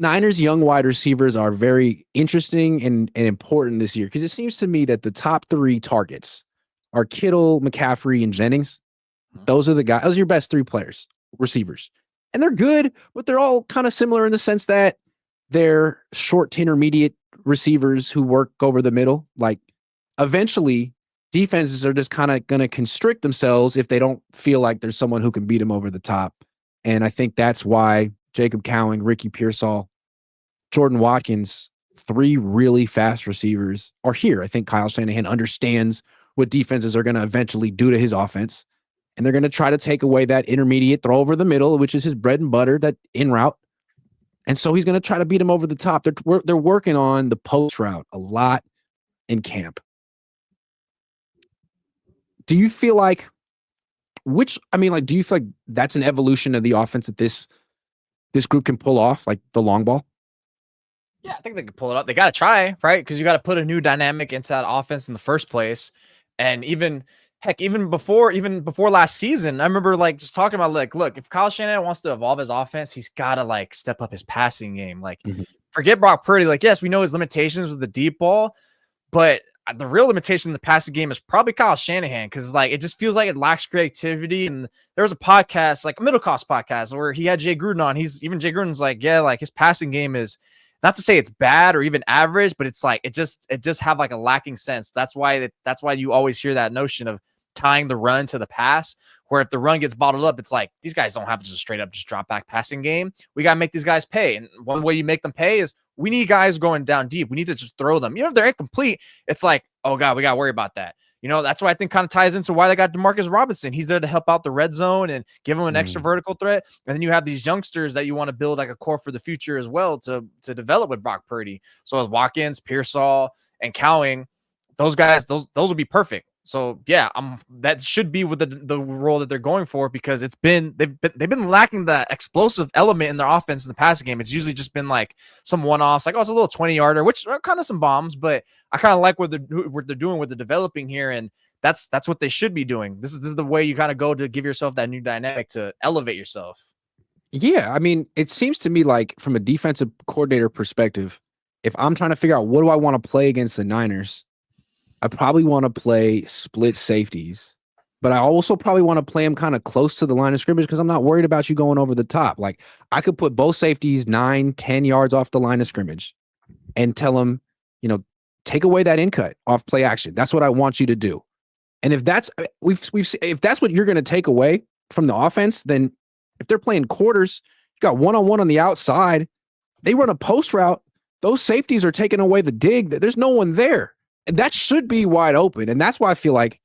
Niners young wide receivers are very interesting and important this year because it seems to me that the top three targets are Kittle, McCaffrey, and Jennings. Those are the guys. Those are your best three players, receivers. And they're good, but they're all kind of similar in the sense that they're short to intermediate receivers who work over the middle. Like eventually, defenses are just kind of going to constrict themselves if they don't feel like there's someone who can beat them over the top. And I think that's why Jacob Cowing, Ricky Pearsall, Jordan Watkins, three really fast receivers are here. I think Kyle Shanahan understands what defenses are going to eventually do to his offense. And they're going to try to take away that intermediate throw over the middle, which is his bread and butter, that in route. And so he's going to try to beat him over the top. They're working on the post route a lot in camp. Do you feel like do you feel like that's an evolution of the offense that this group can pull off, like the long ball? Yeah, I think they can pull it up. They got to try, right? Because you got to put a new dynamic into that offense in the first place. And even before last season, I remember like just talking about like, look, if Kyle Shanahan wants to evolve his offense, he's got to like step up his passing game. Like, forget Brock Purdy. Like, yes, we know his limitations with the deep ball, but the real limitation in the passing game is probably Kyle Shanahan because like it just feels like it lacks creativity. And there was a podcast, like a middle cost podcast, where he had Jay Gruden on. Jay Gruden's like, yeah, like his passing game is not to say it's bad or even average, but it's like it just have like a lacking sense. That's why you always hear that notion of tying the run to the pass, where if the run gets bottled up, it's like these guys don't have just straight up just drop back passing game. We got to make these guys pay. And one way you make them pay is we need guys going down deep. We need to just throw them. If they're incomplete, it's like, oh God, we got to worry about that. That's why I think kind of ties into why they got Demarcus Robinson. He's there to help out the red zone and give them an extra vertical threat. And then you have these youngsters that you want to build like a core for the future as well to develop with Brock Purdy. So with Watkins, Pearsall, and Cowing, those guys, those will be perfect. So yeah, that should be with the role that they're going for because they've been lacking that explosive element in their offense in the passing game. It's usually just been like some one-offs, like it's a little 20-yarder, which are kind of some bombs, but I kind of like what they're doing with the developing here, and that's what they should be doing. This is the way you kind of go to give yourself that new dynamic to elevate yourself. Yeah, I mean, it seems to me like from a defensive coordinator perspective, if I'm trying to figure out what do I want to play against the Niners, I probably want to play split safeties, but I also probably want to play them kind of close to the line of scrimmage because I'm not worried about you going over the top. Like I could put both safeties 9-10 yards off the line of scrimmage and tell them, take away that in cut off play action. That's what I want you to do. And if that's if that's what you're going to take away from the offense, then if they're playing quarters, you got one-on-one on the outside, they run a post route, those safeties are taking away the dig. There's no one there. And that should be wide open. And that's why I feel like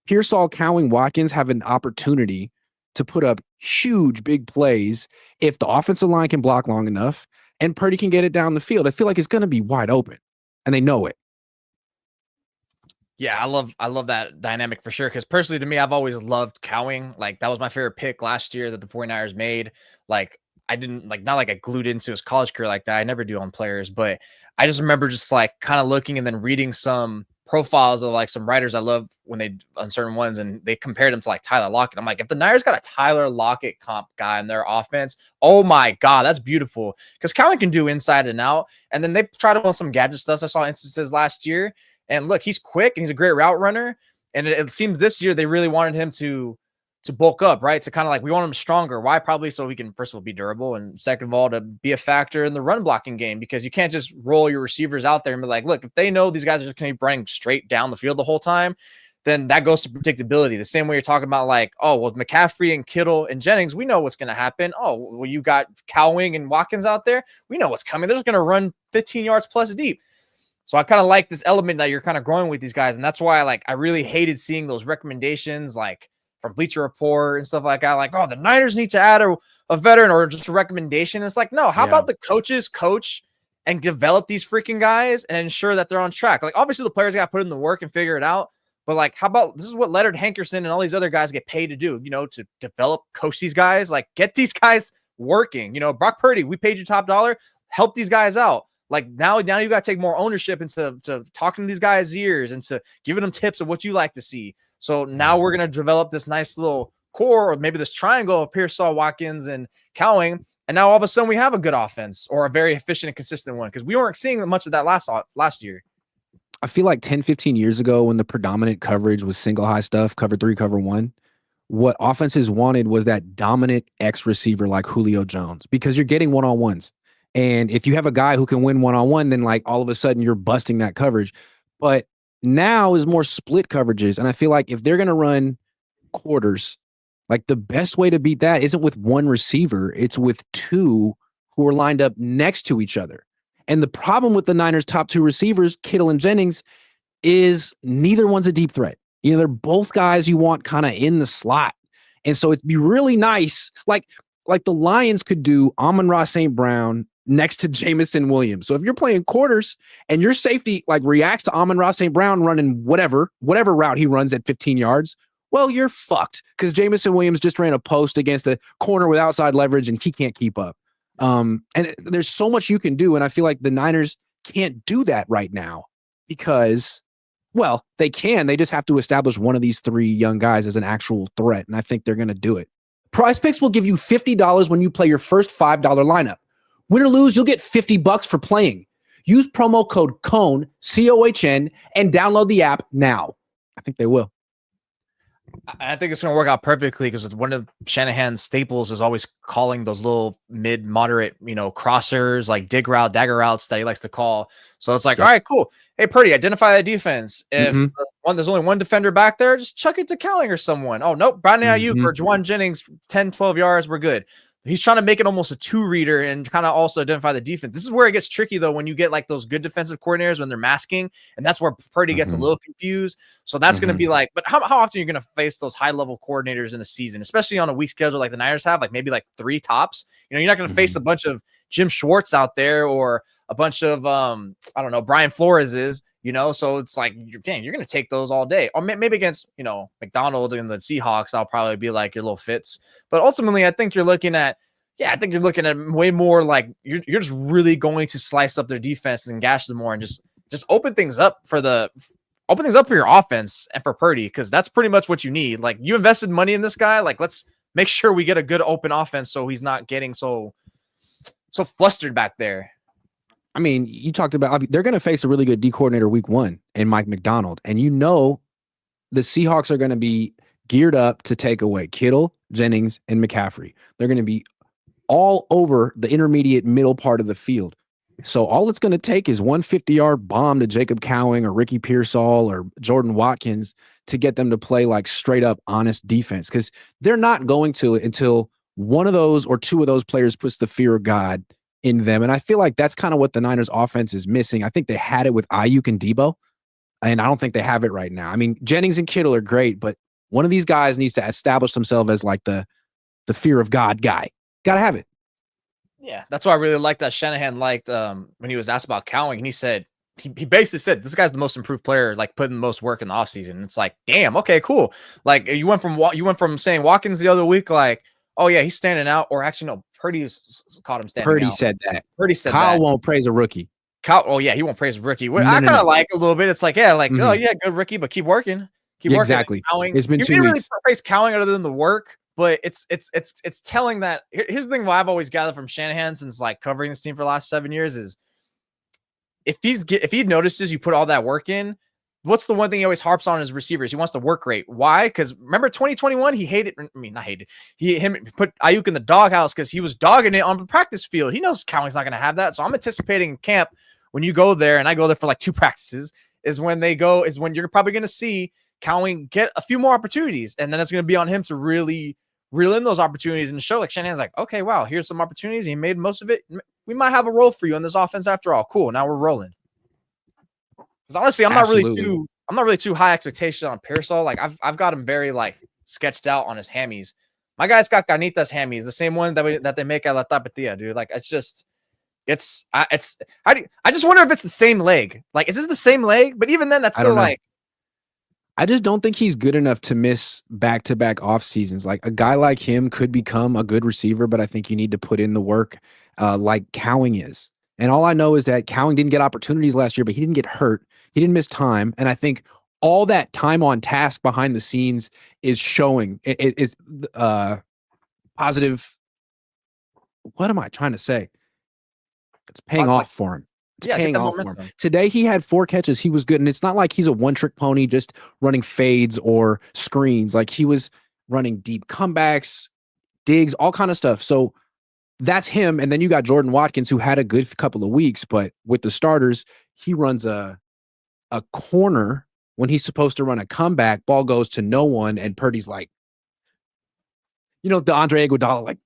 Pearsall, Cowing, Watkins have an opportunity to put up huge, big plays if the offensive line can block long enough and Purdy can get it down the field. I feel like it's going to be wide open, and they know it. Yeah, I love that dynamic for sure. Because personally, to me, I've always loved Cowing. Like that was my favorite pick last year that the 49ers made. Like I didn't not like I glued into his college career like that. I never do on players, but I just remember just like kind of looking and then reading some profiles of like some writers I love when they on certain ones, and they compared him to like Tyler Lockett. I'm like, if the Niners got a Tyler Lockett comp guy in their offense, oh my God, that's beautiful. Because Cowing can do inside and out, and then they tried to run some gadget stuff. I saw instances last year, and look, he's quick and he's a great route runner. And it seems this year they really wanted him to bulk up, right? To kind of like, we want him stronger. Why? Probably so he can, first of all, be durable, and second of all, to be a factor in the run blocking game, because you can't just roll your receivers out there and be like, look, if they know these guys are just going to be running straight down the field the whole time, then that goes to predictability. The same way you're talking about like, oh, well, McCaffrey and Kittle and Jennings, we know what's going to happen. Oh, well, you got Cowing and Watkins out there. We know what's coming. They're just going to run 15 yards plus deep. So I kind of like this element that you're kind of growing with these guys. And that's why I really hated seeing those recommendations like from Bleacher Report and stuff like that. Like, oh, the Niners need to add a veteran or just a recommendation. It's like, no, how about the coaches coach and develop these freaking guys and ensure that they're on track? Like, obviously the players got to put in the work and figure it out. But like, how about, this is what Leonard Hankerson and all these other guys get paid to do, to develop, coach these guys, like get these guys working. Brock Purdy, we paid you top dollar, help these guys out. Like now you got to take more ownership into talking to these guys' ears and to giving them tips of what you like to see. So now we're going to develop this nice little core, or maybe this triangle of Pearsall, Watkins, and Cowing. And now all of a sudden we have a good offense or a very efficient and consistent one because we weren't seeing much of that last year. I feel like 10, 15 years ago when the predominant coverage was single high stuff, cover 3, cover 1, what offenses wanted was that dominant X receiver like Julio Jones because you're getting one-on-ones. And if you have a guy who can win one-on-one, then like all of a sudden you're busting that coverage. But now is more split coverages. And I feel like if they're going to run quarters, like the best way to beat that isn't with one receiver, it's with two who are lined up next to each other. And the problem with the Niners' top 2 receivers, Kittle and Jennings, is neither one's a deep threat. You know, they're both guys you want kind of in the slot. And so it'd be really nice. Like the Lions could do Amon-Ra St. Brown next to Jamison Williams. So if you're playing quarters and your safety like reacts to Amon-Ra St. Brown running whatever route he runs at 15 yards, well, you're fucked because Jamison Williams just ran a post against a corner with outside leverage and he can't keep up. And there's so much you can do. And I feel like the Niners can't do that right now because, well, they can. They just have to establish one of these 3 young guys as an actual threat. And I think they're going to do it. Prize Picks will give you $50 when you play your first $5 lineup. Win or lose, you'll get $50 for playing. Use promo code COHN, COHN, and download the app now. I think they will. I think it's going to work out perfectly because one of Shanahan's staples is always calling those little mid-moderate, crossers, like dig route, dagger routes that he likes to call. So it's like, all right, cool. Hey, Purdy, identify that defense. If there's only one defender back there, just chuck it to Cowling or someone. Oh, nope. Brandon Ayuk or Juwan Jennings, 10, 12 yards. We're good. He's trying to make it almost a 2-reader and kind of also identify the defense. This is where it gets tricky, though, when you get like those good defensive coordinators when they're masking, and that's where Purdy gets a little confused. So that's going to be like, but how often are you going to face those high-level coordinators in a season, especially on a weak schedule like the Niners have, like maybe like 3 tops? You're not going to face a bunch of Jim Schwartz out there or a bunch of, I don't know, Brian Flores is. So it's like, dang, you're going to take those all day. Or maybe against, McDonald and the Seahawks, I'll probably be like your little fits. But ultimately, I think you're looking at way more like you're just really going to slice up their defense and gash them more and just open things up for your offense and for Purdy, because that's pretty much what you need. Like, you invested money in this guy. Like, let's make sure we get a good open offense so he's not getting so flustered back there. I mean, you talked about they're going to face a really good D coordinator week 1 in Mike McDonald. And the Seahawks are going to be geared up to take away Kittle, Jennings, and McCaffrey. They're going to be all over the intermediate middle part of the field. So all it's going to take is one 50-yard bomb to Jacob Cowing or Ricky Pearsall or Jordan Watkins to get them to play like straight up honest defense, because they're not going to until one of those or 2 of those players puts the fear of God in them. And I feel like that's kind of what the Niners offense is missing. I think they had it with Ayuk and Debo, and I don't think they have it right now. I mean, Jennings and Kittle are great, but one of these guys needs to establish themselves as like the fear of God guy. Got to have it. Yeah, that's why I really liked that Shanahan liked when he was asked about Cowing, and he said, he basically said, this guy's the most improved player, like putting the most work in the offseason. And it's like, damn, okay, cool. Like, you went from saying Watkins the other week, like, oh yeah, he's standing out, or actually no, Purdy caught him standing out. Purdy said that. Kyle won't praise a rookie. Oh yeah, he won't praise a rookie. I kind of like a little bit. It's like, yeah, like, oh yeah, good rookie, but keep working. Keep working. Exactly. Cowing. It's been you 2 can't weeks. really praise Cowing other than the work, but it's telling that. Here's the thing: what I've always gathered from Shanahan since like covering this team for the last 7 years is, if he notices you put all that work in, what's the one thing he always harps on his receivers? He wants the work rate. Why? Because remember 2021, he put Ayuk in the doghouse because he was dogging it on the practice field. He knows Cowing's not going to have that. So I'm anticipating camp when you go there, and I go there for like 2 practices, is when you're probably going to see Cowing get a few more opportunities. And then it's going to be on him to really reel in those opportunities and show like Shanahan's like, okay, wow, here's some opportunities. He made most of it. We might have a role for you in this offense after all. Cool. Now we're rolling. Because honestly, I'm not really too high expectation on Pearsall. Like, I've got him very like sketched out on his hammies. My guy's got Carnitas hammies, the same one that they make at La Tapatia, dude. Like, I just wonder if it's the same leg. Like, is this the same leg? But even then, that's still like, I just don't think he's good enough to miss back-to-back off seasons. Like, a guy like him could become a good receiver, but I think you need to put in the work like Cowing is. And all I know is that Cowing didn't get opportunities last year, but he didn't get hurt. He didn't miss time. And I think all that time on task behind the scenes is showing. It is positive what am I trying to say? It's paying Like, off for him. It's yeah, get paying that off for him. momentum. Today he had 4 catches. He was good. And it's not like he's a one-trick pony just running fades or screens. Like he was running deep comebacks, digs, all kind of stuff. So that's him. And then you got Jordan Watkins, who had a good couple of weeks, but with the starters, he runs a corner when he's supposed to run a comeback. Ball goes to no one, and Purdy's like, the Andre Iguodala,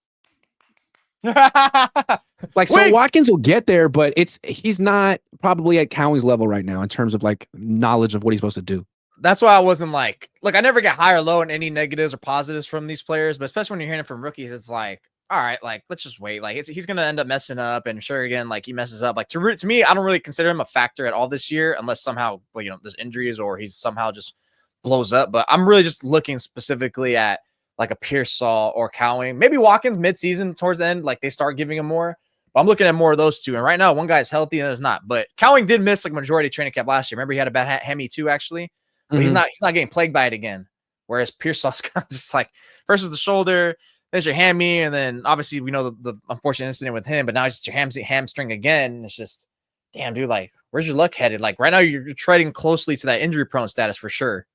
so Watkins will get there, but he's not probably at Cowie's level right now in terms of like knowledge of what he's supposed to do. That's why I wasn't like, look, I never get high or low in any negatives or positives from these players, but especially when you're hearing it from rookies, it's like, all right, like, let's just wait. Like, he's going to end up messing up, and sure, again, like, he messes up. Like, to me, I don't really consider him a factor at all this year, unless somehow, there's injuries or he's somehow just blows up. But I'm really just looking specifically at, like, a Pearsall or Cowing. Maybe Watkins midseason towards the end, like, they start giving him more. But I'm looking at more of those two. And right now, one guy's healthy and there's not. But Cowing did miss, like, majority of training camp last year. Remember, he had a bad hemi too, actually. But he's not getting plagued by it again. Whereas Pearsall's kind of just like, first is the shoulder, there's your hammy, and then obviously we know the unfortunate incident with him, but now it's just your hamstring again. It's just, damn, dude, like, where's your luck headed? Like, right now you're treading closely to that injury prone status for sure.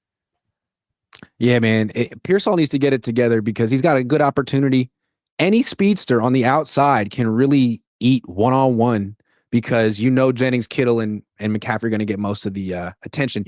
Yeah, man. Pearsall needs to get it together because he's got a good opportunity. Any speedster on the outside can really eat one-on-one because Jennings, Kittle, and McCaffrey are going to get most of the attention.